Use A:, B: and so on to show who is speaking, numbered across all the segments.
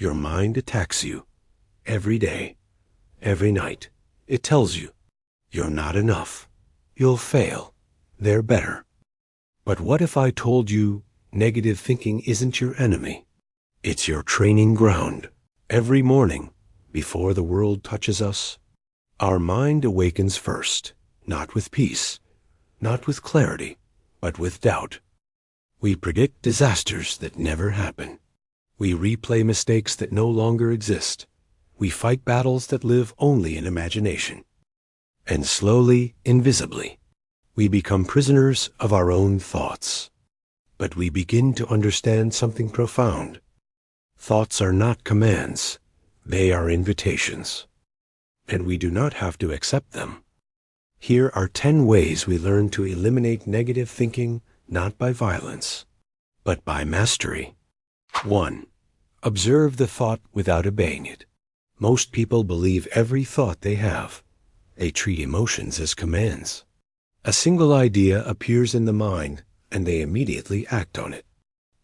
A: Your mind attacks you. Every day. Every night. It tells you, you're not enough. You'll fail. They're better. But what if I told you negative thinking isn't your enemy? It's your training ground. Every morning, before the world touches us, our mind awakens first, not with peace, not with clarity, but with doubt. We predict disasters that never happen. We replay mistakes that no longer exist. We fight battles that live only in imagination. And slowly, invisibly, we become prisoners of our own thoughts. But we begin to understand something profound. Thoughts are not commands. They are invitations. And we do not have to accept them. Here are 10 ways we learn to eliminate negative thinking, not by violence, but by mastery. 1. Observe the thought without obeying it. Most people believe every thought they have. They treat emotions as commands. A single idea appears in the mind, and they immediately act on it.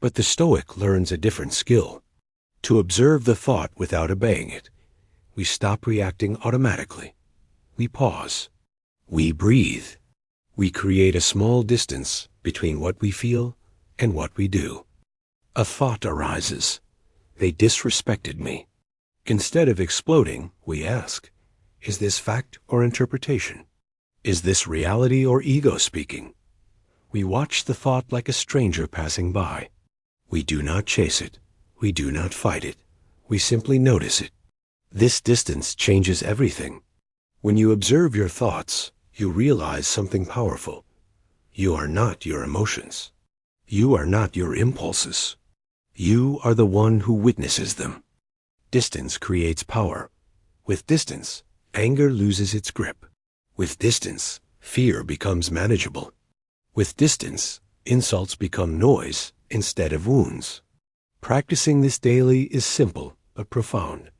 A: But the Stoic learns a different skill. To observe the thought without obeying it, we stop reacting automatically. We pause. We breathe. We create a small distance between what we feel and what we do. A thought arises. They disrespected me. Instead of exploding, we ask, is this fact or interpretation? Is this reality or ego speaking? We watch the thought like a stranger passing by. We do not chase it. We do not fight it. We simply notice it. This distance changes everything. When you observe your thoughts, you realize something powerful. You are not your emotions. You are not your impulses. You are the one who witnesses them. Distance creates power. With distance, anger loses its grip. With distance, fear becomes manageable. With distance, insults become noise instead of wounds. Practicing this daily is simple but profound.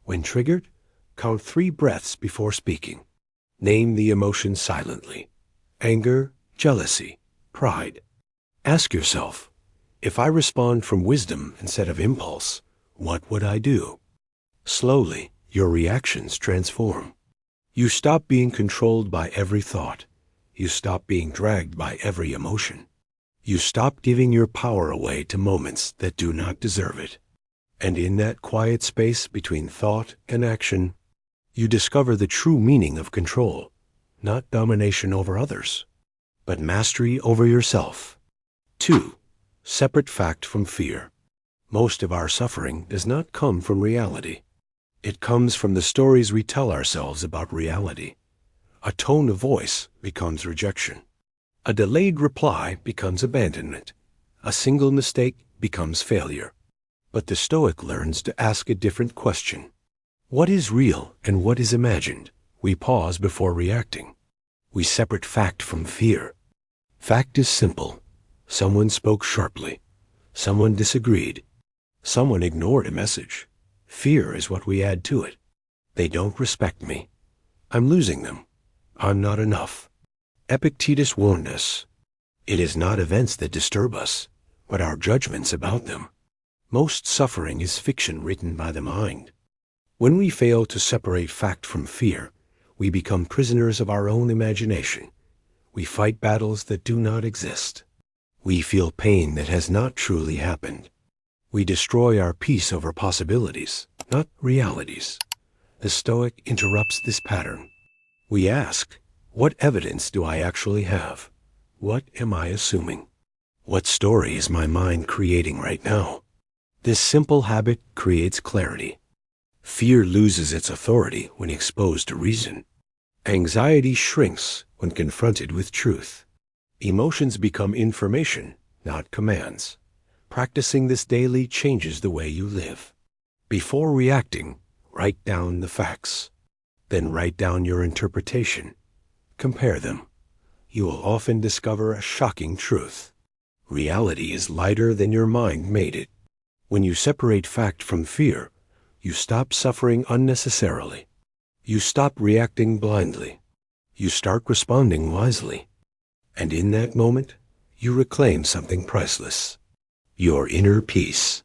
A: When triggered, count 3 breaths before speaking. Name the emotion silently. Anger, jealousy, pride. Ask yourself, if I respond from wisdom instead of impulse, what would I do? Slowly, your reactions transform. You stop being controlled by every thought. You stop being dragged by every emotion. You stop giving your power away to moments that do not deserve it. And in that quiet space between thought and action, you discover the true meaning of control, not domination over others, but mastery over yourself. 2. Separate fact from fear. Most of our suffering does not come from reality. It comes from the stories we tell ourselves about reality. A tone of voice becomes rejection. A delayed reply becomes abandonment. A single mistake becomes failure. But the Stoic learns to ask a different question. What is real and what is imagined? We pause before reacting. We separate fact from fear. Fact is simple. Someone spoke sharply. Someone disagreed. Someone ignored a message. Fear is what we add to it. They don't respect me. I'm losing them. I'm not enough. Epictetus warned us. It is not events that disturb us, but our judgments about them. Most suffering is fiction written by the mind. When we fail to separate fact from fear, we become prisoners of our own imagination. We fight battles that do not exist. We feel pain that has not truly happened. We destroy our peace over possibilities, not realities. The Stoic interrupts this pattern. We ask, what evidence do I actually have? What am I assuming? What story is my mind creating right now? This simple habit creates clarity. Fear loses its authority when exposed to reason. Anxiety shrinks when confronted with truth. Emotions become information, not commands. Practicing this daily changes the way you live. Before reacting, write down the facts. Then write down your interpretation. Compare them. You will often discover a shocking truth. Reality is lighter than your mind made it. When you separate fact from fear, you stop suffering unnecessarily. You stop reacting blindly. You start responding wisely. And in that moment, you reclaim something priceless. Your inner peace.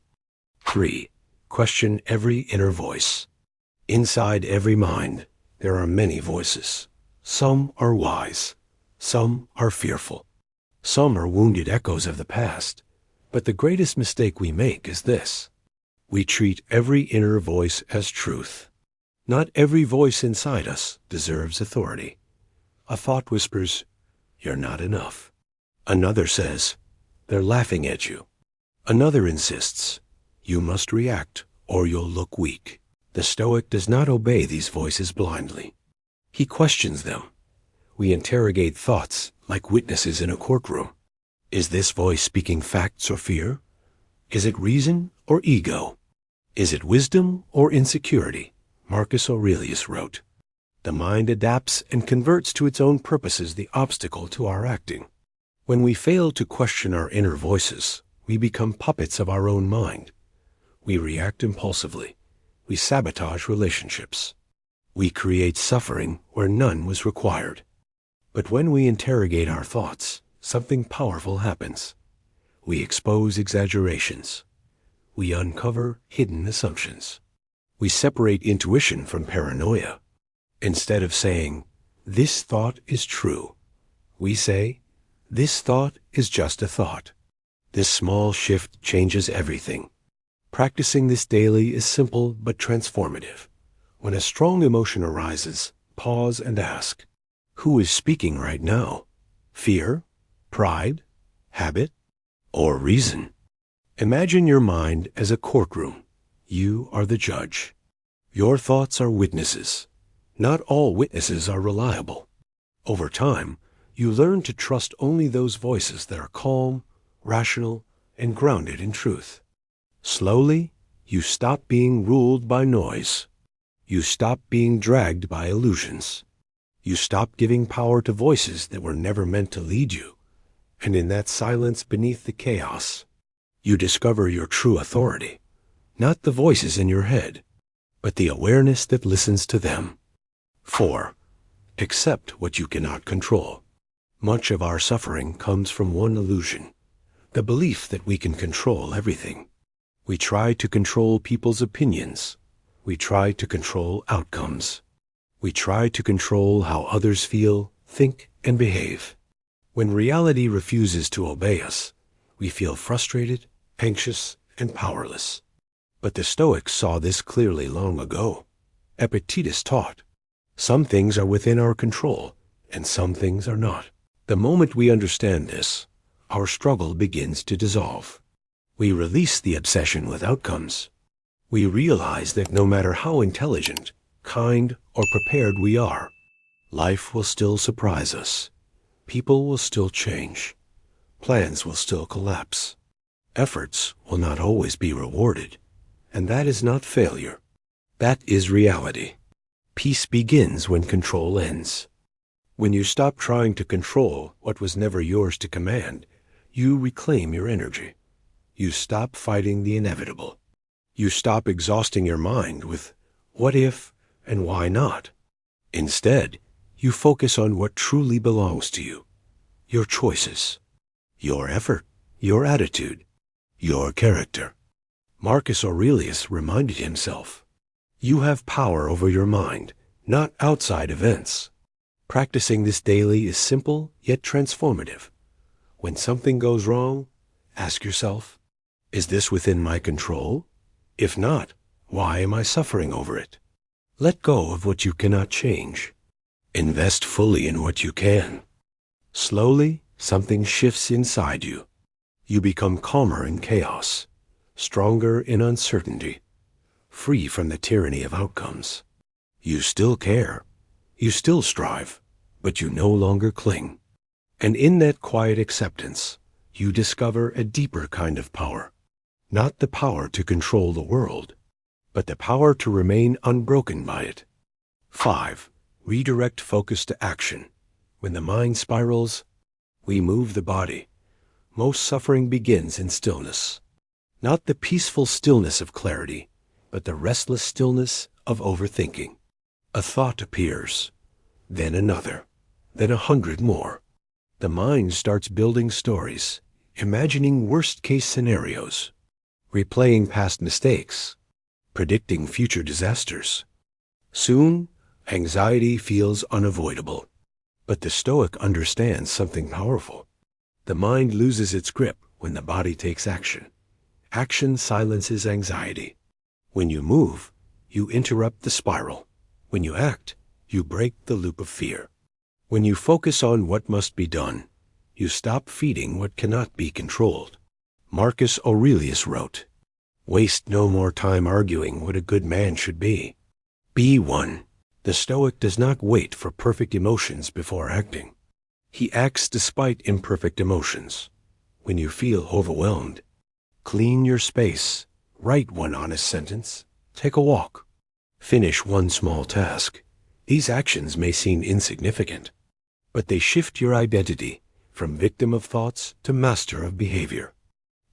A: 3. Question every inner voice. Inside every mind, there are many voices. Some are wise. Some are fearful. Some are wounded echoes of the past. But the greatest mistake we make is this. We treat every inner voice as truth. Not every voice inside us deserves authority. A thought whispers, "You're not enough." Another says, "They're laughing at you." Another insists, "You must react or you'll look weak." The Stoic does not obey these voices blindly. He questions them. We interrogate thoughts like witnesses in a courtroom. Is this voice speaking facts or fear? Is it reason or ego? Is it wisdom or insecurity? Marcus Aurelius wrote, "The mind adapts and converts to its own purposes the obstacle to our acting." When we fail to question our inner voices, we become puppets of our own mind. We react impulsively. We sabotage relationships. We create suffering where none was required. But when we interrogate our thoughts, something powerful happens. We expose exaggerations. We uncover hidden assumptions. We separate intuition from paranoia. Instead of saying, "This thought is true," we say, "This thought is just a thought." This small shift changes everything. Practicing this daily is simple but transformative. When a strong emotion arises, pause and ask, who is speaking right now? Fear, pride, habit, or reason? Imagine your mind as a courtroom. You are the judge. Your thoughts are witnesses. Not all witnesses are reliable. Over time, you learn to trust only those voices that are calm, rational, and grounded in truth. Slowly, you stop being ruled by noise. You stop being dragged by illusions. You stop giving power to voices that were never meant to lead you. And in that silence beneath the chaos, you discover your true authority. Not the voices in your head, but the awareness that listens to them. 4. Accept what you cannot control. Much of our suffering comes from one illusion, the belief that we can control everything. We try to control people's opinions. We try to control outcomes. We try to control how others feel, think, and behave. When reality refuses to obey us, we feel frustrated, anxious, and powerless. But the Stoics saw this clearly long ago. Epictetus taught, some things are within our control, and some things are not. The moment we understand this, our struggle begins to dissolve. We release the obsession with outcomes. We realize that no matter how intelligent, kind, or prepared we are, life will still surprise us. People will still change. Plans will still collapse. Efforts will not always be rewarded. And that is not failure. That is reality. Peace begins when control ends. When you stop trying to control what was never yours to command, you reclaim your energy. You stop fighting the inevitable. You stop exhausting your mind with what if and why not. Instead, you focus on what truly belongs to you, your choices, your effort, your attitude, your character. Marcus Aurelius reminded himself, you have power over your mind, not outside events. Practicing this daily is simple yet transformative. When something goes wrong, ask yourself, is this within my control? If not, why am I suffering over it? Let go of what you cannot change. Invest fully in what you can. Slowly, something shifts inside you. You become calmer in chaos, stronger in uncertainty, free from the tyranny of outcomes. You still care. You still strive, but you no longer cling. And in that quiet acceptance, you discover a deeper kind of power. Not the power to control the world, but the power to remain unbroken by it. 5. Redirect focus to action. When the mind spirals, we move the body. Most suffering begins in stillness. Not the peaceful stillness of clarity, but the restless stillness of overthinking. A thought appears, then another, then 100 more. The mind starts building stories, imagining worst-case scenarios, replaying past mistakes, predicting future disasters. Soon, anxiety feels unavoidable. But the Stoic understands something powerful. The mind loses its grip when the body takes action. Action silences anxiety. When you move, you interrupt the spiral. When you act, you break the loop of fear. When you focus on what must be done, you stop feeding what cannot be controlled. Marcus Aurelius wrote, "Waste no more time arguing what a good man should be. Be one." The Stoic does not wait for perfect emotions before acting. He acts despite imperfect emotions. When you feel overwhelmed, clean your space, write one honest sentence, take a walk, finish one small task. These actions may seem insignificant, but they shift your identity from victim of thoughts to master of behavior.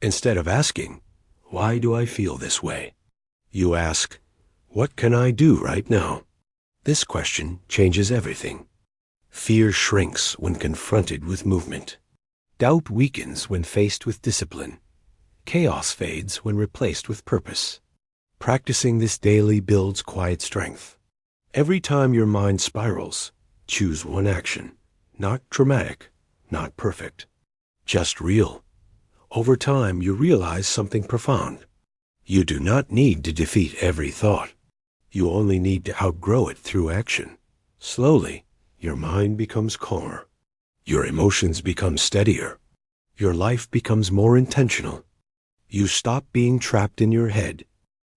A: Instead of asking, "Why do I feel this way?" you ask, "What can I do right now?" This question changes everything. Fear shrinks when confronted with movement. Doubt weakens when faced with discipline. Chaos fades when replaced with purpose. Practicing this daily builds quiet strength. Every time your mind spirals, choose one action. Not dramatic, not perfect, just real. Over time, you realize something profound. You do not need to defeat every thought. You only need to outgrow it through action. Slowly, your mind becomes calmer. Your emotions become steadier. Your life becomes more intentional. You stop being trapped in your head.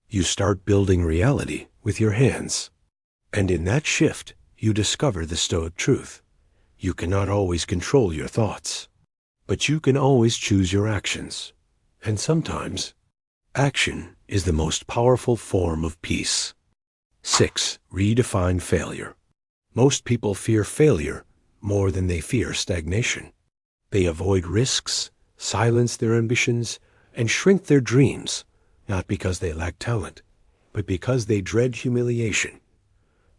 A: You start building reality with your hands. And in that shift, you discover the Stoic truth. You cannot always control your thoughts, but you can always choose your actions. And sometimes, action is the most powerful form of peace. 6. Redefine failure. Most people fear failure more than they fear stagnation. They avoid risks, silence their ambitions, and shrink their dreams, not because they lack talent, but because they dread humiliation.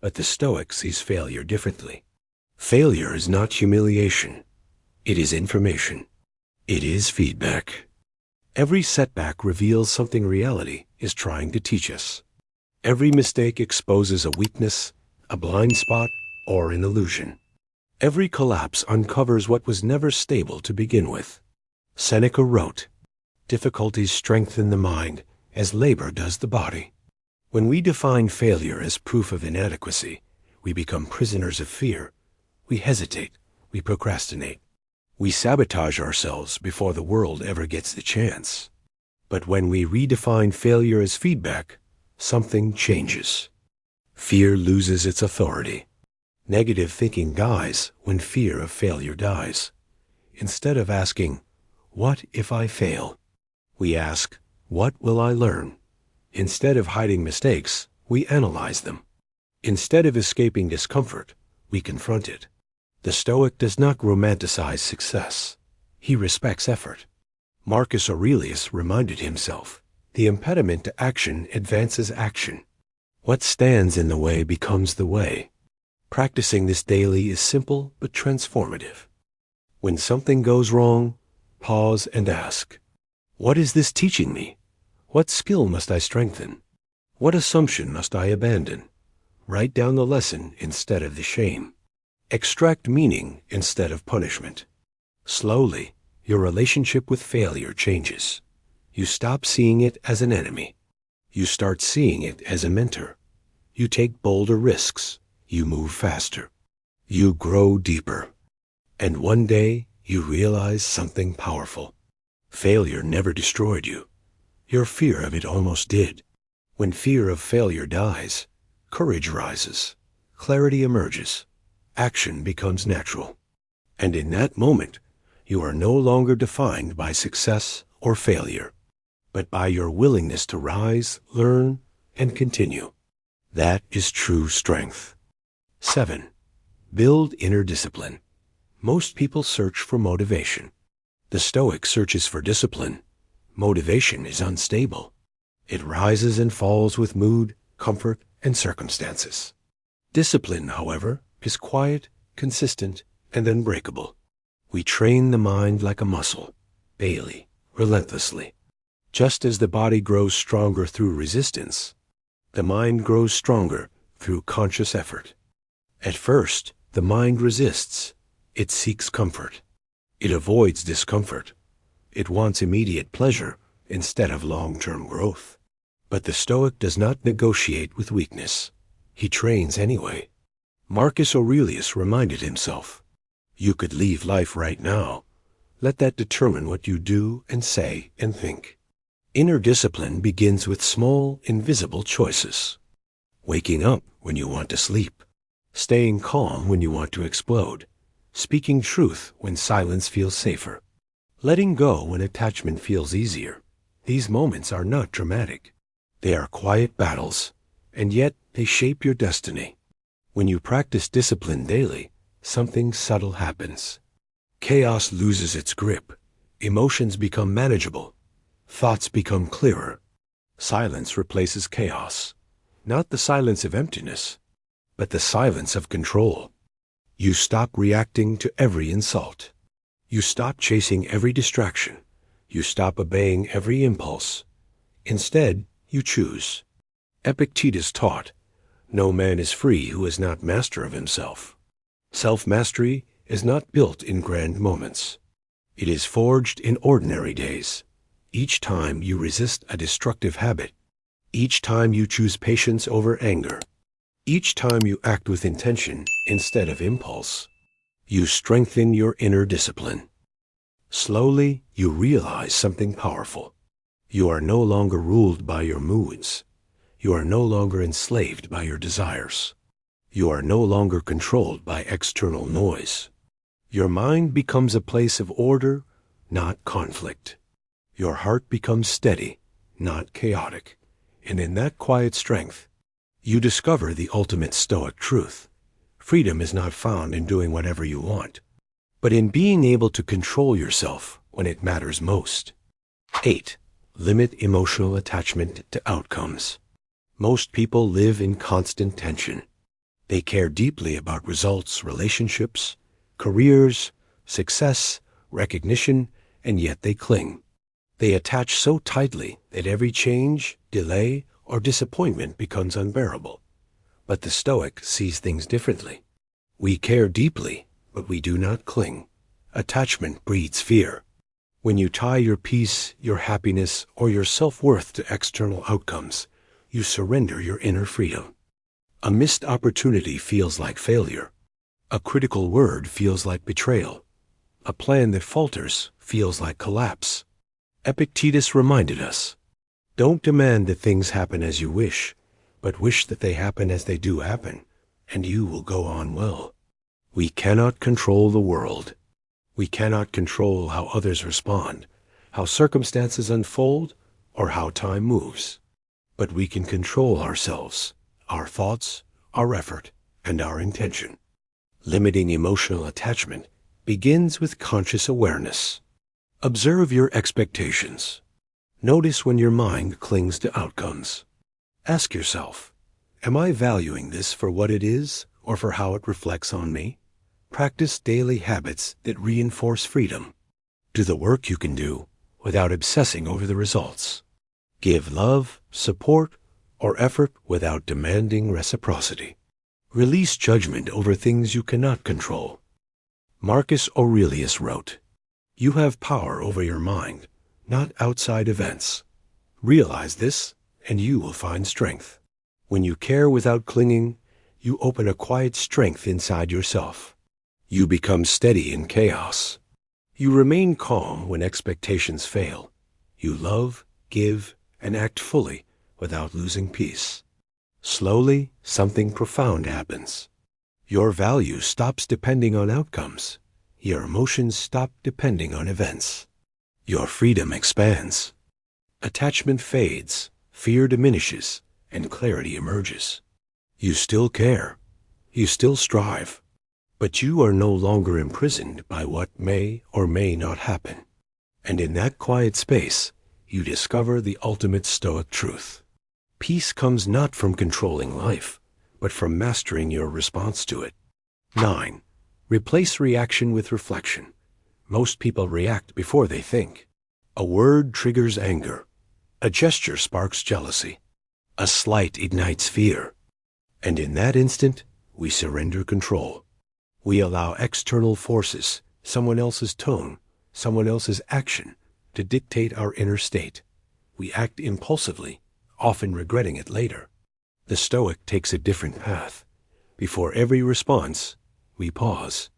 A: But the Stoic sees failure differently. Failure is not humiliation. It is information. It is feedback. Every setback reveals something reality is trying to teach us. Every mistake exposes a weakness, a blind spot, or an illusion. Every collapse uncovers what was never stable to begin with. Seneca wrote, "Difficulties strengthen the mind as labor does the body." When we define failure as proof of inadequacy, we become prisoners of fear. We hesitate. We procrastinate. We sabotage ourselves before the world ever gets the chance. But when we redefine failure as feedback, something changes. Fear loses its authority. Negative thinking dies when fear of failure dies. Instead of asking, "What if I fail?" we ask, "What will I learn?" Instead of hiding mistakes, we analyze them. Instead of escaping discomfort, we confront it. The Stoic does not romanticize success. He respects effort. Marcus Aurelius reminded himself, "The impediment to action advances action. What stands in the way becomes the way." Practicing this daily is simple but transformative. When something goes wrong, pause and ask, "What is this teaching me? What skill must I strengthen? What assumption must I abandon?" Write down the lesson instead of the shame. Extract meaning instead of punishment. Slowly, your relationship with failure changes. You stop seeing it as an enemy. You start seeing it as a mentor. You take bolder risks. You move faster. You grow deeper. And one day, you realize something powerful. Failure never destroyed you. Your fear of it almost did. When fear of failure dies, courage rises. Clarity emerges. Action becomes natural. And in that moment, you are no longer defined by success or failure, but by your willingness to rise, learn, and continue. That is true strength. 7. Build inner discipline. Most people search for motivation. The Stoic searches for discipline. Motivation is unstable. It rises and falls with mood, comfort, and circumstances. Discipline, however, is quiet, consistent, and unbreakable. We train the mind like a muscle, daily, relentlessly. Just as the body grows stronger through resistance, The mind grows stronger through conscious effort. At first, the mind resists. It seeks comfort. It avoids discomfort. It wants immediate pleasure instead of long-term growth. But the Stoic does not negotiate with weakness. He trains anyway. Marcus Aurelius reminded himself, "You could leave life right now. Let that determine what you do and say and think." Inner discipline begins with small, invisible choices. Waking up when you want to sleep. Staying calm when you want to explode. Speaking truth when silence feels safer. Letting go when attachment feels easier. These moments are not dramatic. They are quiet battles, and yet they shape your destiny. When you practice discipline daily, something subtle happens. Chaos loses its grip. Emotions become manageable. Thoughts become clearer. Silence replaces chaos. Not the silence of emptiness, but the silence of control. You stop reacting to every insult. You stop chasing every distraction. You stop obeying every impulse. Instead, you choose. Epictetus taught, "No man is free who is not master of himself." Self-mastery is not built in grand moments. It is forged in ordinary days. Each time you resist a destructive habit. Each time you choose patience over anger. Each time you act with intention instead of impulse. You strengthen your inner discipline. Slowly, you realize something powerful. You are no longer ruled by your moods. You are no longer enslaved by your desires. You are no longer controlled by external noise. Your mind becomes a place of order, not conflict. Your heart becomes steady, not chaotic. And in that quiet strength, you discover the ultimate Stoic truth. Freedom is not found in doing whatever you want, but in being able to control yourself when it matters most. 8. Limit emotional attachment to outcomes. Most people live in constant tension. They care deeply about results, relationships, careers, success, recognition, and yet they cling. They attach so tightly that every change, delay, or disappointment becomes unbearable. But the Stoic sees things differently. We care deeply, but we do not cling. Attachment breeds fear. When you tie your peace, your happiness, or your self-worth to external outcomes, you surrender your inner freedom. A missed opportunity feels like failure. A critical word feels like betrayal. A plan that falters feels like collapse. Epictetus reminded us, "Don't demand that things happen as you wish, but wish that they happen as they do happen, and you will go on well." We cannot control the world. We cannot control how others respond, how circumstances unfold, or how time moves. But we can control ourselves, our thoughts, our effort, and our intention. Limiting emotional attachment begins with conscious awareness. Observe your expectations. Notice when your mind clings to outcomes. Ask yourself, am I valuing this for what it is or for how it reflects on me? Practice daily habits that reinforce freedom. Do the work you can do without obsessing over the results. Give love, support, or effort without demanding reciprocity. Release judgment over things you cannot control. Marcus Aurelius wrote, "You have power over your mind, not outside events. Realize this, and you will find strength. When you care without clinging, you open a quiet strength inside yourself. You become steady in chaos. You remain calm when expectations fail. You love, give, and act fully without losing peace. Slowly, something profound happens. Your value stops depending on outcomes. Your emotions stop depending on events. Your freedom expands. Attachment fades, fear diminishes, and clarity emerges. You still care. You still strive. But you are no longer imprisoned by what may or may not happen. And in that quiet space, you discover the ultimate Stoic truth. Peace comes not from controlling life, but from mastering your response to it. 9. Replace reaction with reflection. Most people react before they think. A word triggers anger. A gesture sparks jealousy. A slight ignites fear. And in that instant, we surrender control. We allow external forces, someone else's tone, someone else's action, to dictate our inner state. We act impulsively, often regretting it later. The Stoic takes a different path. Before every response, we pause.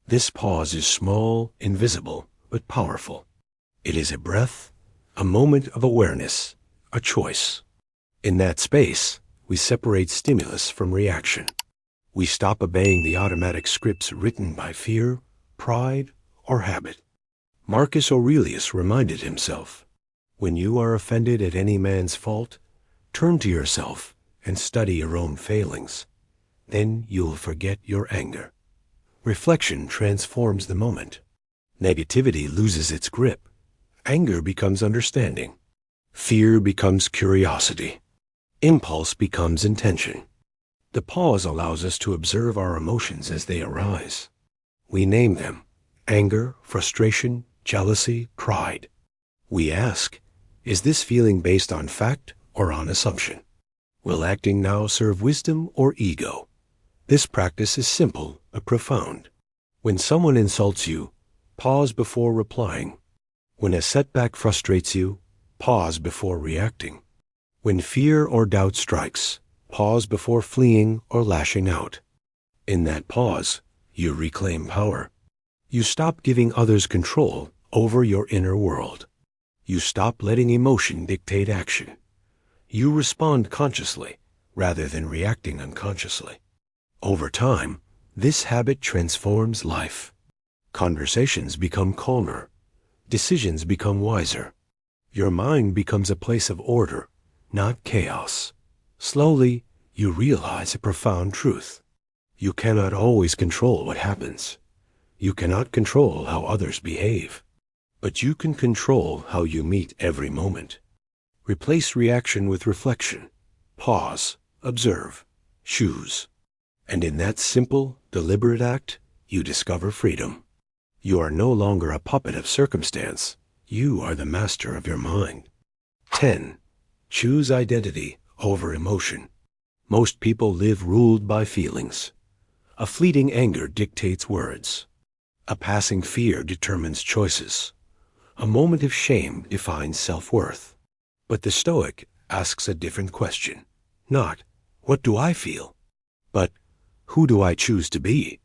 A: This pause is small, invisible, but powerful. It is a breath, a moment of awareness, a choice. In that space, we separate stimulus from reaction. We stop obeying the automatic scripts written by fear, pride, or habit. Marcus Aurelius reminded himself, "When you are offended at any man's fault, turn to yourself and study your own failings. Then you'll forget your anger." Reflection transforms the moment. Negativity loses its grip. Anger becomes understanding. Fear becomes curiosity. Impulse becomes intention. The pause allows us to observe our emotions as they arise. We name them: anger, frustration, jealousy, pride. We ask, is this feeling based on fact or on assumption? Will acting now serve wisdom or ego? This practice is simple but profound. When someone insults you, pause before replying. When a setback frustrates you, pause before reacting. When fear or doubt strikes, pause before fleeing or lashing out. In that pause, you reclaim power. You stop giving others control over your inner world. You stop letting emotion dictate action. You respond consciously rather than reacting unconsciously. Over time, this habit transforms life. Conversations become calmer. Decisions become wiser. Your mind becomes a place of order, not chaos. Slowly, you realize a profound truth. You cannot always control what happens. You cannot control how others behave. But you can control how you meet every moment. Replace reaction with reflection. Pause, observe, choose. And in that simple, deliberate act, you discover freedom. You are no longer a puppet of circumstance. You are the master of your mind. 10. Choose identity over emotion. Most people live ruled by feelings. A fleeting anger dictates words. A passing fear determines choices. A moment of shame defines self-worth. But the Stoic asks a different question. Not, what do I feel? But, who do I choose to be?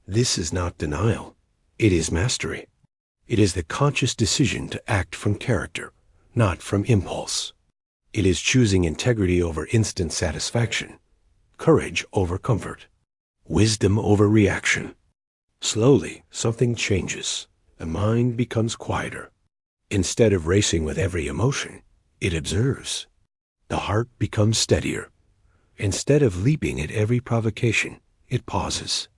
A: This is not denial. It is mastery. It is the conscious decision to act from character, not from impulse. It is choosing integrity over instant satisfaction, courage over comfort, wisdom over reaction. Slowly, something changes. The mind becomes quieter. Instead of racing with every emotion, it observes. The heart becomes steadier. Instead of leaping at every provocation, it pauses.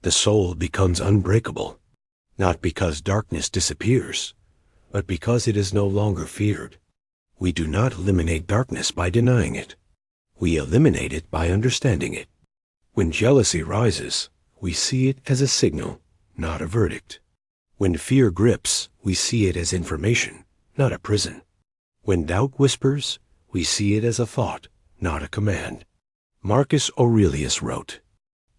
A: The soul becomes unbreakable, not because darkness disappears, but because it is no longer feared. We do not eliminate darkness by denying it. We eliminate it by understanding it. When jealousy rises, we see it as a signal, not a verdict. When fear grips, we see it as information, not a prison. When doubt whispers, we see it as a thought, not a command. Marcus Aurelius wrote,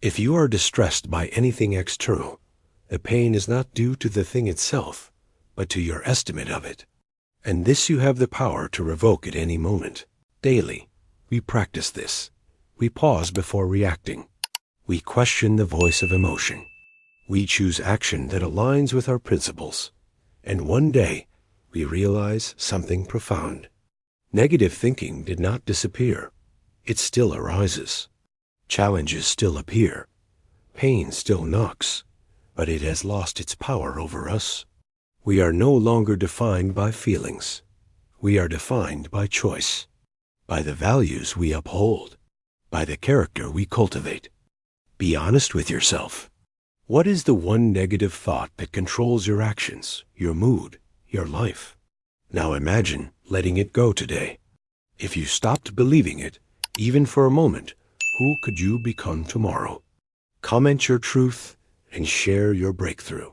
A: "If you are distressed by anything external, the pain is not due to the thing itself, but to your estimate of it. And this you have the power to revoke at any moment." Daily, we practice this. We pause before reacting. We question the voice of emotion. We choose action that aligns with our principles. And one day, we realize something profound. Negative thinking did not disappear. It still arises. Challenges still appear. Pain still knocks, but it has lost its power over us. We are no longer defined by feelings. We are defined by choice, by the values we uphold, by the character we cultivate. Be honest with yourself. What is the one negative thought that controls your actions, your mood, your life? Now imagine letting it go today. If you stopped believing it, even for a moment, who could you become tomorrow? Comment your truth and share your breakthrough.